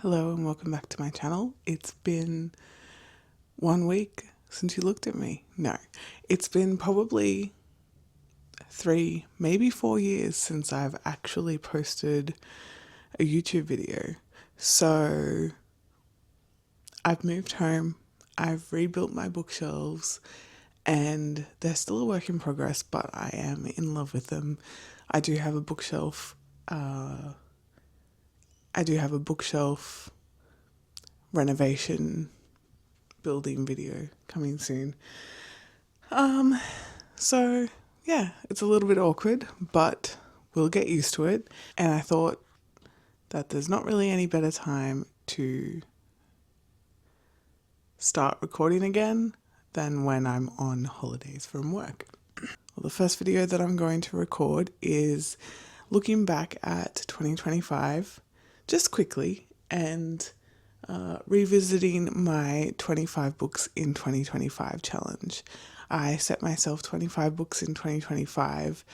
Hello and welcome back to my channel. It's been 1 week since you looked at me. No, it's been probably 3, maybe 4 years since I've actually posted a YouTube video. So I've moved home, I've rebuilt my bookshelves, and they're still a work in progress, but I am in love with them. I do have a bookshelf renovation building video coming soon. So yeah, it's a little bit awkward, but we'll get used to it. And I thought that there's not really any better time to start recording again than when I'm on holidays from work. Well, the first video that I'm going to record is looking back at 2025 just quickly and revisiting my 25 books in 2025 challenge. I set myself 25 books in 2025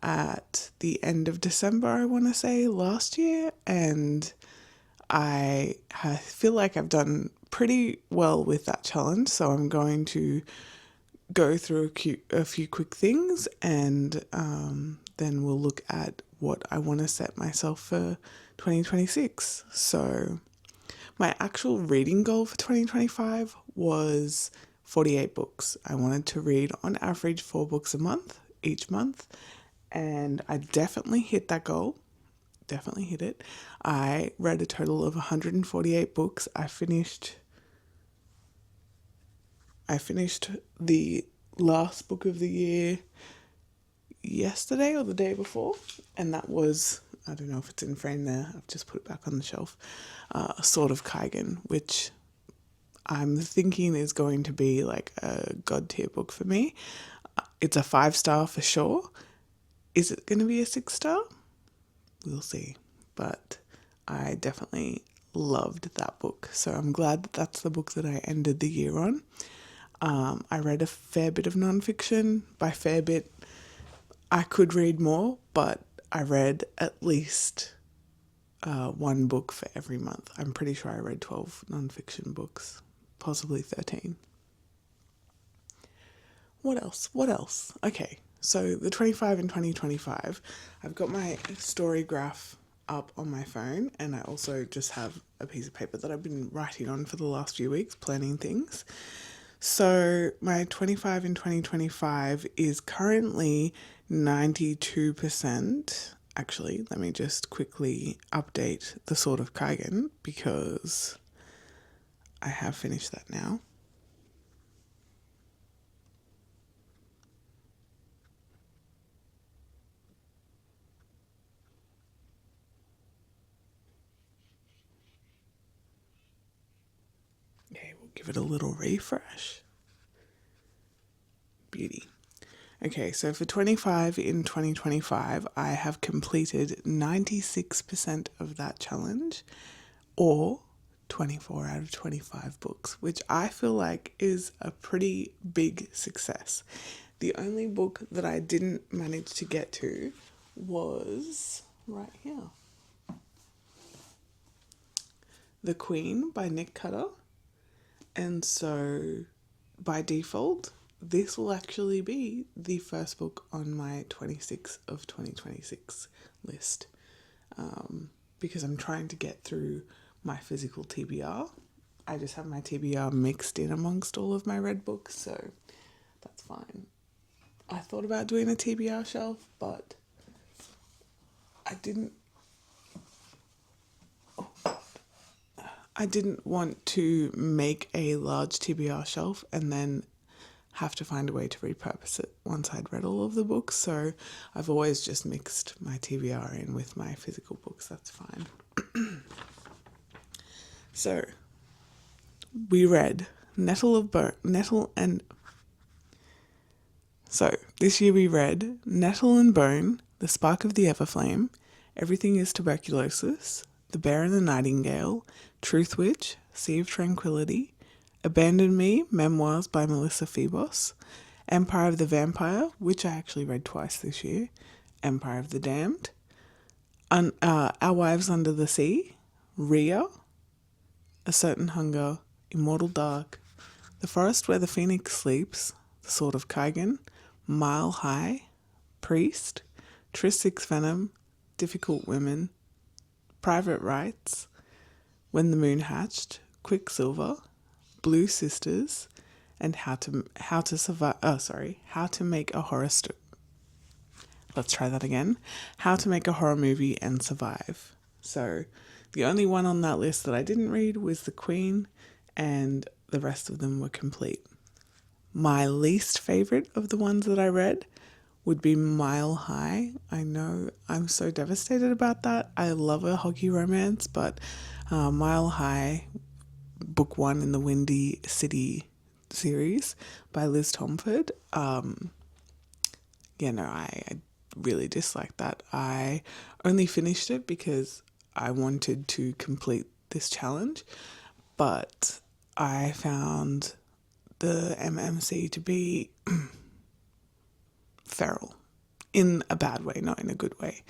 at the end of December, I want to say, last year, and I feel like I've done pretty well with that challenge, so I'm going to go through a few quick things, and then we'll look at what I want to set myself for 2026. So my actual reading goal for 2025 was 48 books. I wanted to read on average 4 books a month, each month, and I definitely hit that goal. Definitely hit it. I read a total of 148 books. I finished the last book of the year yesterday or the day before, and that was, I don't know if it's in frame there, I've just put it back on the shelf, Sword of Kaigen, which I'm thinking is going to be like a god tier book for me. It's a 5-star for sure. Is it going to be a 6-star? We'll see. But I definitely loved that book. So I'm glad that that's the book that I ended the year on. I read a fair bit of nonfiction. By fair bit, I could read more, but I read at least 1 book for every month. I'm pretty sure I read 12 nonfiction books, possibly 13. What else? Okay, so the 25 in 2025, I've got my story graph up on my phone, and I also just have a piece of paper that I've been writing on for the last few weeks, planning things. So my 25 in 2025 is currently 92%. Actually, let me just quickly update the Sword of Kaigen because I have finished that now. Okay, we'll give it a little refresh. Beauty. Okay, so for 25 in 2025, I have completed 96% of that challenge, or 24 out of 25 books, which I feel like is a pretty big success. The only book that I didn't manage to get to was right here. The Queen by Nick Cutter. And so by default, this will actually be the first book on my 26 of 2026 list, because I'm trying to get through my physical TBR. I just have my TBR mixed in amongst all of my read books, so that's fine. I thought about doing a TBR shelf, but I didn't want to make a large TBR shelf and then have to find a way to repurpose it once I'd read all of the books. So I've always just mixed my TBR in with my physical books. That's fine. So we read So this year we read Nettle and Bone, The Spark of the Everflame, Everything is Tuberculosis, The Bear and the Nightingale, Truth Witch, Sea of Tranquility, Abandon Me, Memoirs by Melissa Phoebos, Empire of the Vampire, which I actually read twice this year, Empire of the Damned, Our Wives Under the Sea, Rhea, A Certain Hunger, Immortal Dark, The Forest Where the Phoenix Sleeps, The Sword of Kaigan, Mile High, Priest, Tris Six Venom, Difficult Women, Private Rights, When the Moon Hatched, Quicksilver, Blue Sisters, and How to Survive. How to Make a Horror. Let's try that again. How to Make a Horror Movie and Survive. So, the only one on that list that I didn't read was The Queen, and the rest of them were complete. My least favorite of the ones that I read would be Mile High. I know I'm so devastated about that. I love a hockey romance, but Mile High, book 1 in the Windy City series by Liz Tomford. I really disliked that. I only finished it because I wanted to complete this challenge, but I found the MMC to be feral in a bad way, not in a good way.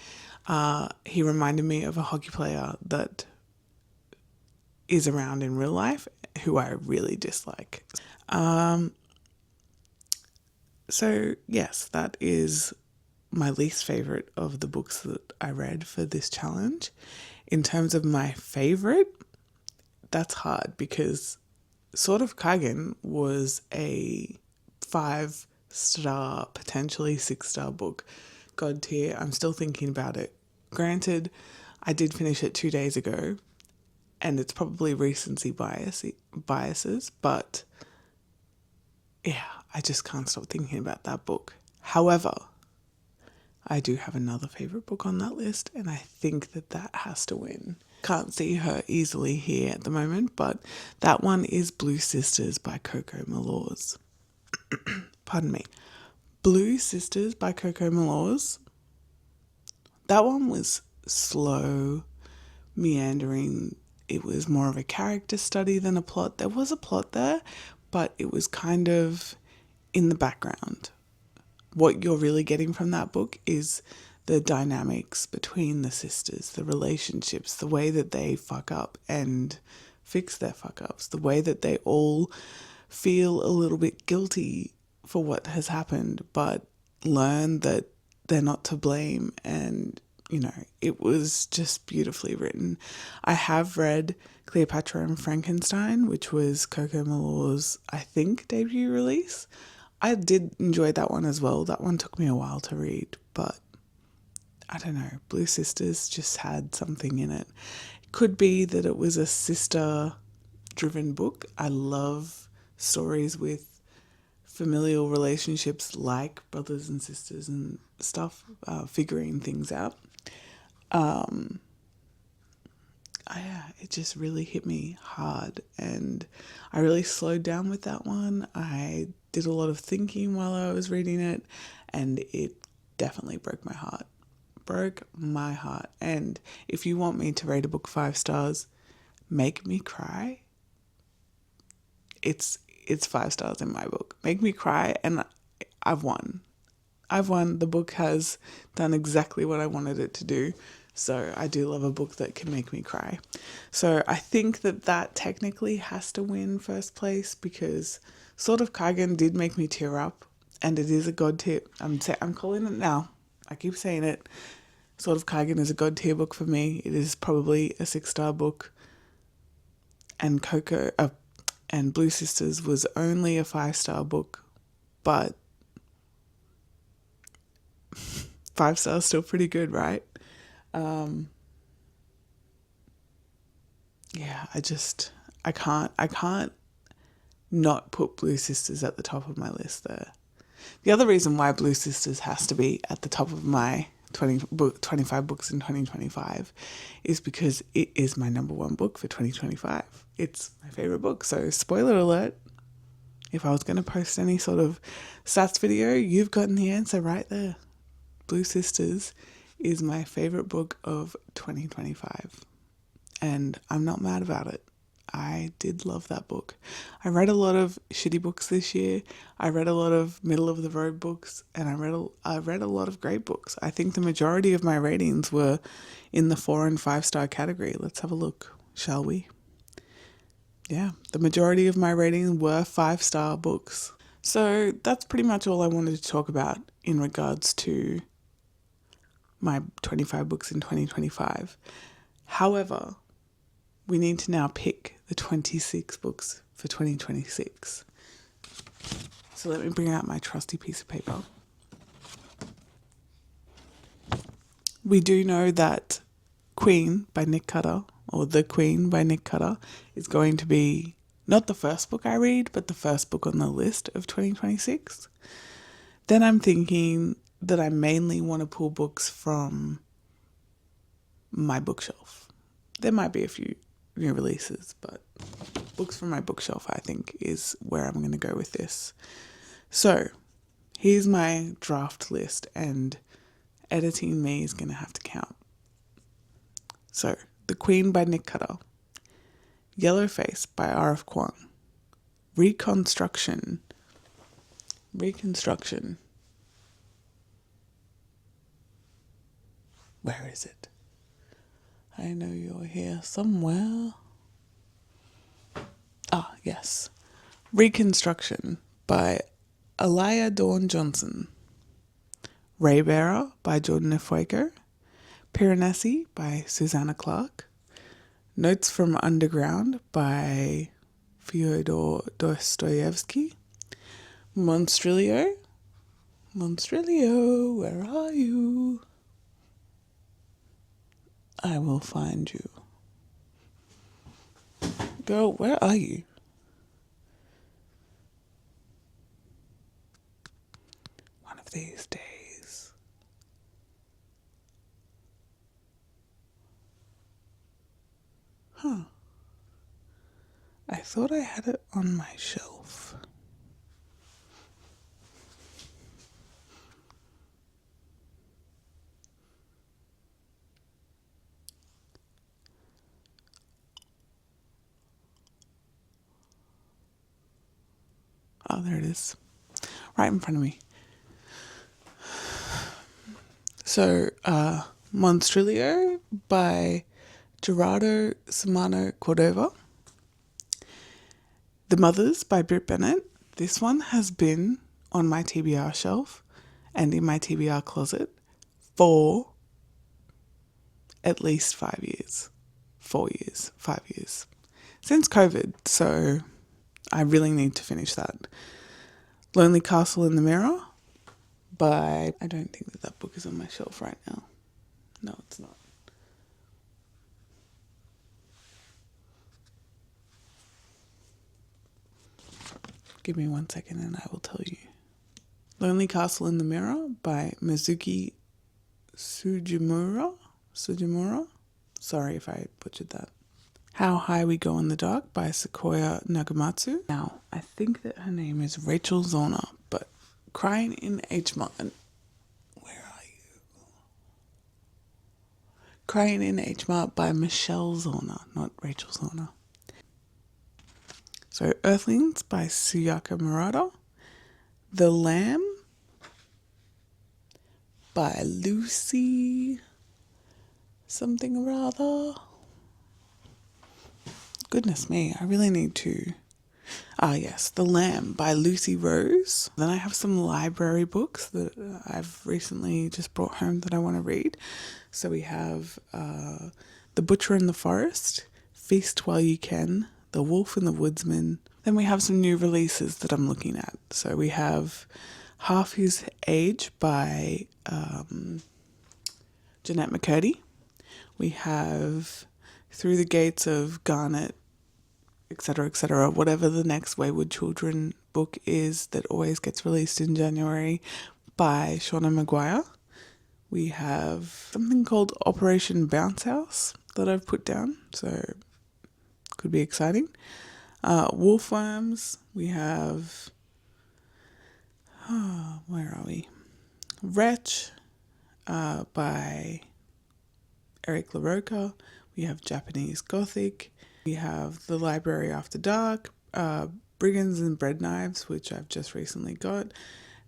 He reminded me of a hockey player that is around in real life who I really dislike. So yes, that is my least favorite of the books that I read for this challenge. In terms of my favorite, that's hard because Sword of Kaigan was a 5-star, potentially 6-star book. God tier. I'm still thinking about it. Granted, I did finish it 2 days ago, and it's probably recency biases, but yeah, I just can't stop thinking about that book. However, I do have another favourite book on that list, and I think that has to win. Can't see her easily here at the moment, but that one is Blue Sisters by Coco Malors. Pardon me. Blue Sisters by Coco Malors. That one was slow, meandering. It was more of a character study than a plot. There was a plot there, but it was kind of in the background. What you're really getting from that book is the dynamics between the sisters, the relationships, the way that they fuck up and fix their fuck ups, the way that they all feel a little bit guilty for what has happened, but learn that they're not to blame. And, it was just beautifully written. I have read Cleopatra and Frankenstein, which was Coco Malors', I think, debut release. I did enjoy that one as well. That one took me a while to read, but I don't know. Blue Sisters just had something in it. It could be that it was a sister-driven book. I love stories with familial relationships like brothers and sisters and stuff, figuring things out. It just really hit me hard, and I really slowed down with that one. I did a lot of thinking while I was reading it, and it definitely broke my heart. And if you want me to rate a book 5 stars, make me cry. It's 5 stars in my book. Make me cry, and I've won. The book has done exactly what I wanted it to do. So I do love a book that can make me cry. So I think that technically has to win first place, because Sword of Kaigan did make me tear up, and it is a god tier. I'm calling it now. I keep saying it. Sword of Kaigan is a god tier book for me. It is probably a 6-star book. And and Blue Sisters was only a 5-star book, but 5 stars still pretty good, right? I can't not put Blue Sisters at the top of my list there. The other reason why Blue Sisters has to be at the top of my 25 books in 2025 is because it is my number 1 book for 2025. It's my favorite book. So spoiler alert, if I was going to post any sort of stats video, you've gotten the answer right there. Blue Sisters is my favorite book of 2025, and I'm not mad about it. I did love that book. I read a lot of shitty books this year. I read a lot of middle of the road books, and I read a lot of great books. I think the majority of my ratings were in the 4 and 5 star category. Let's have a look, shall we? yeah, the majority of my ratings were 5-star books. So that's pretty much all I wanted to talk about in regards to my 25 books in 2025. However, we need to now pick the 26 books for 2026. So let me bring out my trusty piece of paper. We do know that Queen by Nick Cutter, or The Queen by Nick Cutter, is going to be not the first book I read, but the first book on the list of 2026. Then I'm thinking that I mainly want to pull books from my bookshelf. There might be a few new releases, but books from my bookshelf, I think, is where I'm going to go with this. So here's my draft list, and editing me is going to have to count. So, The Queen by Nick Cutter, Yellowface by R.F. Kuang, Reconstruction. Where is it? I know you're here somewhere. Ah, yes. Reconstruction by Alaya Dawn Johnson, Raybearer by Jordan Ifueko, Piranesi by Susanna Clarke, Notes from Underground by Fyodor Dostoevsky, Monstrilio, where are you? I will find you. Girl, where are you? One of these days. Huh. I thought I had it on my shelf. Oh, there it is. Right in front of me. So, Monstrilio by Gerado, Sámano, Córdova. The Mothers by Bennett. This one has been on my TBR shelf and in my TBR closet for at least 5 years. 4 years, 5 years. Since COVID, so I really need to finish that. Lonely Castle in the Mirror by... I don't think that book is on my shelf right now. No, it's not. Give me 1 second and I will tell you. Lonely Castle in the Mirror by Mizuki Tsujimura. Sorry if I butchered that. How High We Go in the Dark by Sequoia Nagamatsu. Now, I think that her name is Rachel Zorna, but Crying in H Mart. Where are you? Crying in H Mart by Michelle Zorna, not Rachel Zorna. So, Earthlings by Suyaka Murata. The Lamb by Lucy something or other. Goodness me, I really need to... Ah yes, The Lamb by Lucy Rose. Then I have some library books that I've recently just brought home that I want to read. So we have The Butcher in the Forest, Feast While You Can, The Wolf and the Woodsman. Then we have some new releases that I'm looking at. So we have Half His Age by Jeanette McCurdy. We have Through the Gates of Garnet, etc., whatever the next Wayward Children book is that always gets released in January by Shauna Maguire. We have something called Operation Bounce House that I've put down, so could be exciting. Wolfworms, we have... where are we? Wretch by Eric LaRocca. We have Japanese Gothic. We have The Library After Dark, Brigands and Bread Knives, which I've just recently got,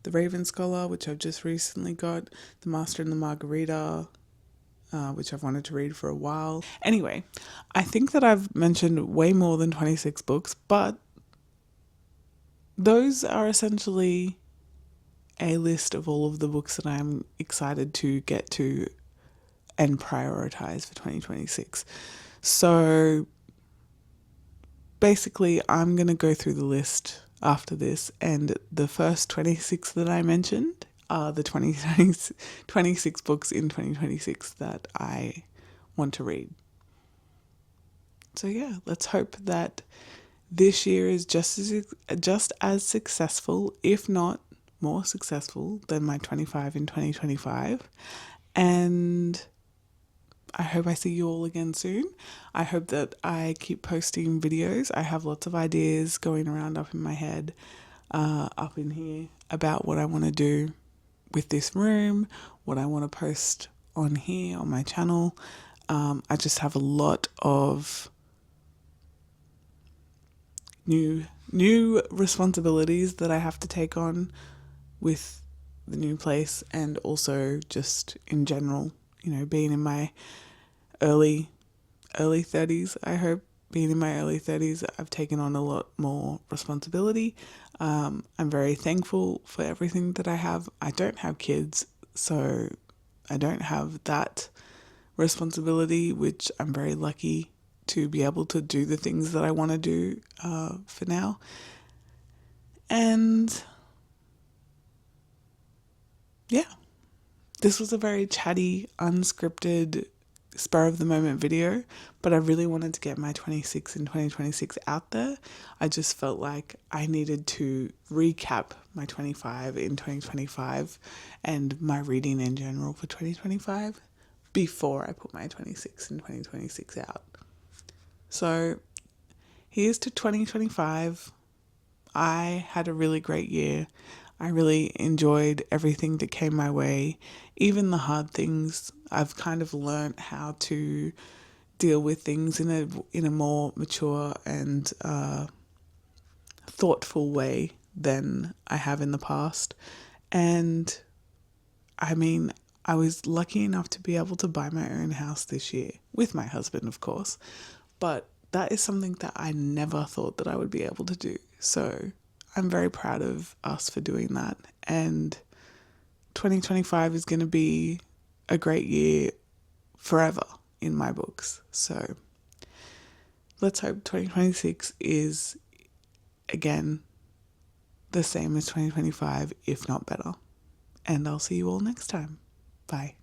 The Raven Scholar, which I've just recently got, The Master and the Margarita, which I've wanted to read for a while. Anyway, I think that I've mentioned way more than 26 books, but those are essentially a list of all of the books that I'm excited to get to and prioritize for 2026. So basically, I'm going to go through the list after this, and the first 26 that I mentioned are the 26 books in 2026 that I want to read. So yeah, let's hope that this year is just as successful, if not more successful, than my 25 in 2025. And I hope I see you all again soon. I hope that I keep posting videos. I have lots of ideas going around up in my head, up in here, about what I want to do with this room, what I want to post on here on my channel. I just have a lot of new responsibilities that I have to take on with the new place, and also just in general, being in my early 30s. I hope being in my early 30s, I've taken on a lot more responsibility. I'm very thankful for everything that I have. I don't have kids, so I don't have that responsibility, which I'm very lucky to be able to do the things that I want to do for now. And yeah, this was a very chatty, unscripted, spur of the moment video, but I really wanted to get my 26 in 2026 out there. I just felt like I needed to recap my 25 in 2025 and my reading in general for 2025 before I put my 26 in 2026 out. So here's to 2025. I had a really great year. I really enjoyed everything that came my way, even the hard things. I've kind of learned how to deal with things in a more mature and thoughtful way than I have in the past. And I mean, I was lucky enough to be able to buy my own house this year, with my husband, of course. But that is something that I never thought that I would be able to do. So I'm very proud of us for doing that. And 2025 is going to be a great year forever in my books. So let's hope 2026 is, again, the same as 2025, if not better. And I'll see you all next time. Bye.